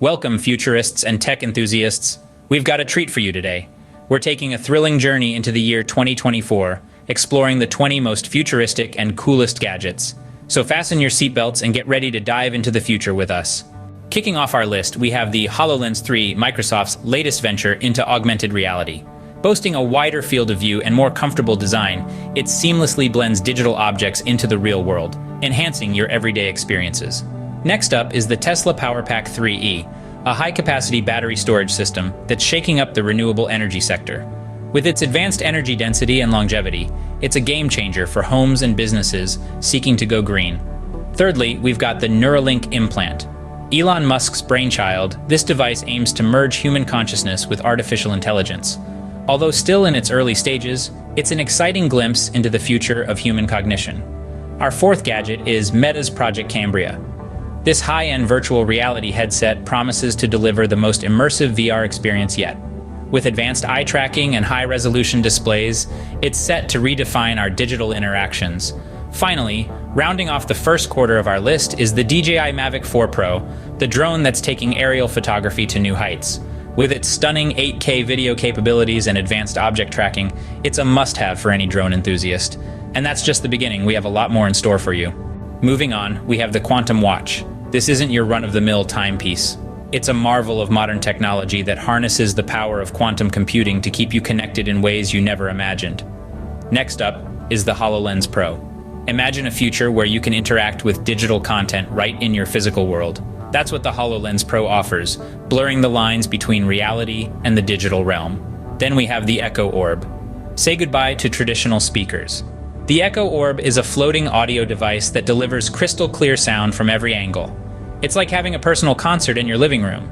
Welcome, futurists and tech enthusiasts. We've got a treat for you today. We're taking a thrilling journey into the year 2024, exploring the 20 most futuristic and coolest gadgets. So fasten your seatbelts and get ready to dive into the future with us. Kicking off our list, we have the HoloLens 3, Microsoft's latest venture into augmented reality. Boasting a wider field of view and more comfortable design, it seamlessly blends digital objects into the real world, enhancing your everyday experiences. Next up is the Tesla PowerPack 3e, a high-capacity battery storage system that's shaking up the renewable energy sector. With its advanced energy density and longevity, it's a game-changer for homes and businesses seeking to go green. Thirdly, we've got the Neuralink implant. Elon Musk's brainchild, this device aims to merge human consciousness with artificial intelligence. Although still in its early stages, it's an exciting glimpse into the future of human cognition. Our fourth gadget is Meta's Project Cambria. This high-end virtual reality headset promises to deliver the most immersive VR experience yet. With advanced eye tracking and high-resolution displays, it's set to redefine our digital interactions. Finally, rounding off the first quarter of our list is the DJI Mavic 4 Pro, the drone that's taking aerial photography to new heights. With its stunning 8K video capabilities and advanced object tracking, it's a must-have for any drone enthusiast. And that's just the beginning. We have a lot more in store for you. Moving on, we have the Quantum Watch. This isn't your run-of-the-mill timepiece. It's a marvel of modern technology that harnesses the power of quantum computing to keep you connected in ways you never imagined. Next up is the HoloLens Pro. Imagine a future where you can interact with digital content right in your physical world. That's what the HoloLens Pro offers, blurring the lines between reality and the digital realm. Then we have the Echo Orb. Say goodbye to traditional speakers. The Echo Orb is a floating audio device that delivers crystal clear sound from every angle. It's like having a personal concert in your living room.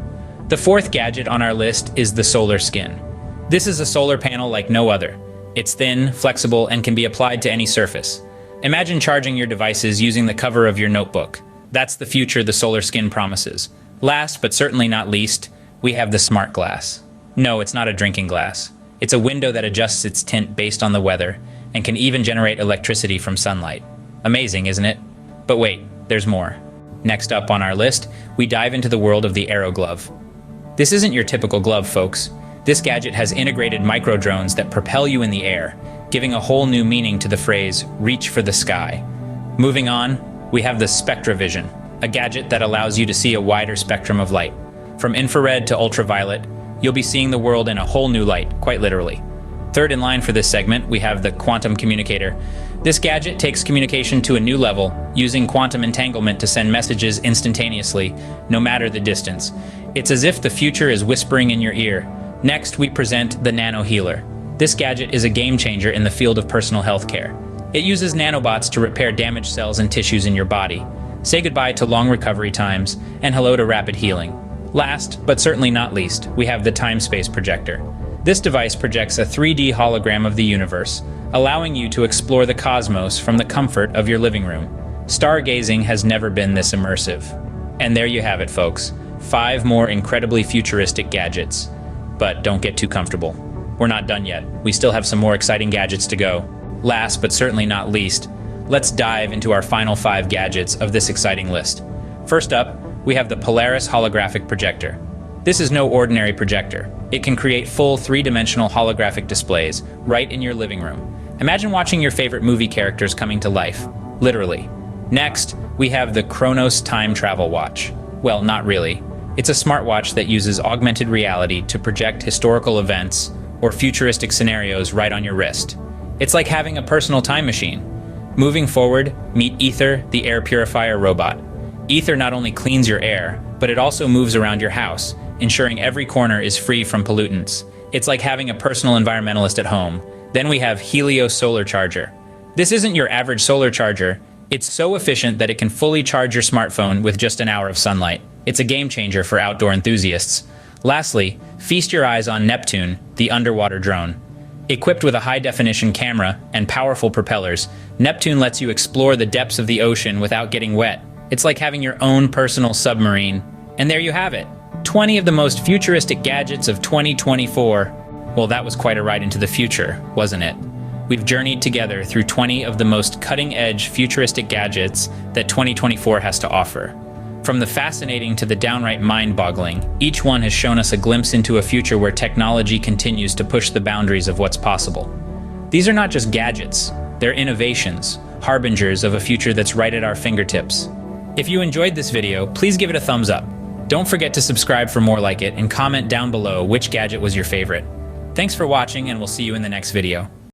The fourth gadget on our list is the Solar Skin. This is a solar panel like no other. It's thin, flexible, and can be applied to any surface. Imagine charging your devices using the cover of your notebook. That's the future the Solar Skin promises. Last, but certainly not least, we have the Smart Glass. No, it's not a drinking glass. It's a window that adjusts its tint based on the weather and can even generate electricity from sunlight. Amazing, isn't it? But wait, there's more. Next up on our list, we dive into the world of the Aero Glove. This isn't your typical glove, folks. This gadget has integrated micro-drones that propel you in the air, giving a whole new meaning to the phrase, reach for the sky. Moving on, we have the SpectraVision, a gadget that allows you to see a wider spectrum of light. From infrared to ultraviolet, you'll be seeing the world in a whole new light, quite literally. Third in line for this segment, we have the Quantum Communicator. This gadget takes communication to a new level, using quantum entanglement to send messages instantaneously, no matter the distance. It's as if the future is whispering in your ear. Next, we present the Nano Healer. This gadget is a game changer in the field of personal healthcare. It uses nanobots to repair damaged cells and tissues in your body. Say goodbye to long recovery times, and hello to rapid healing. Last, but certainly not least, we have the Time-Space Projector. This device projects a 3D hologram of the universe, allowing you to explore the cosmos from the comfort of your living room. Stargazing has never been this immersive. And there you have it, folks. 5 more incredibly futuristic gadgets. But don't get too comfortable. We're not done yet. We still have some more exciting gadgets to go. Last, but certainly not least, let's dive into our final 5 gadgets of this exciting list. First up, we have the Polaris Holographic Projector. This is no ordinary projector. It can create full 3-dimensional holographic displays right in your living room. Imagine watching your favorite movie characters coming to life, literally. Next, we have the Chronos Time Travel Watch. Well, not really. It's a smartwatch that uses augmented reality to project historical events or futuristic scenarios right on your wrist. It's like having a personal time machine. Moving forward, meet Ether, the air purifier robot. Ether not only cleans your air, but it also moves around your house, ensuring every corner is free from pollutants. It's like having a personal environmentalist at home. Then we have Helios Solar Charger. This isn't your average solar charger. It's so efficient that it can fully charge your smartphone with just an hour of sunlight. It's a game changer for outdoor enthusiasts. Lastly, feast your eyes on Neptune, the underwater drone. Equipped with a high-definition camera and powerful propellers, Neptune lets you explore the depths of the ocean without getting wet. It's like having your own personal submarine. And there you have it. 20 of the most futuristic gadgets of 2024. Well, that was quite a ride into the future, wasn't it? We've journeyed together through 20 of the most cutting-edge futuristic gadgets that 2024 has to offer. From the fascinating to the downright mind-boggling, each one has shown us a glimpse into a future where technology continues to push the boundaries of what's possible. These are not just gadgets, they're innovations, harbingers of a future that's right at our fingertips. If you enjoyed this video, please give it a thumbs up. Don't forget to subscribe for more like it and comment down below which gadget was your favorite. Thanks for watching, and we'll see you in the next video.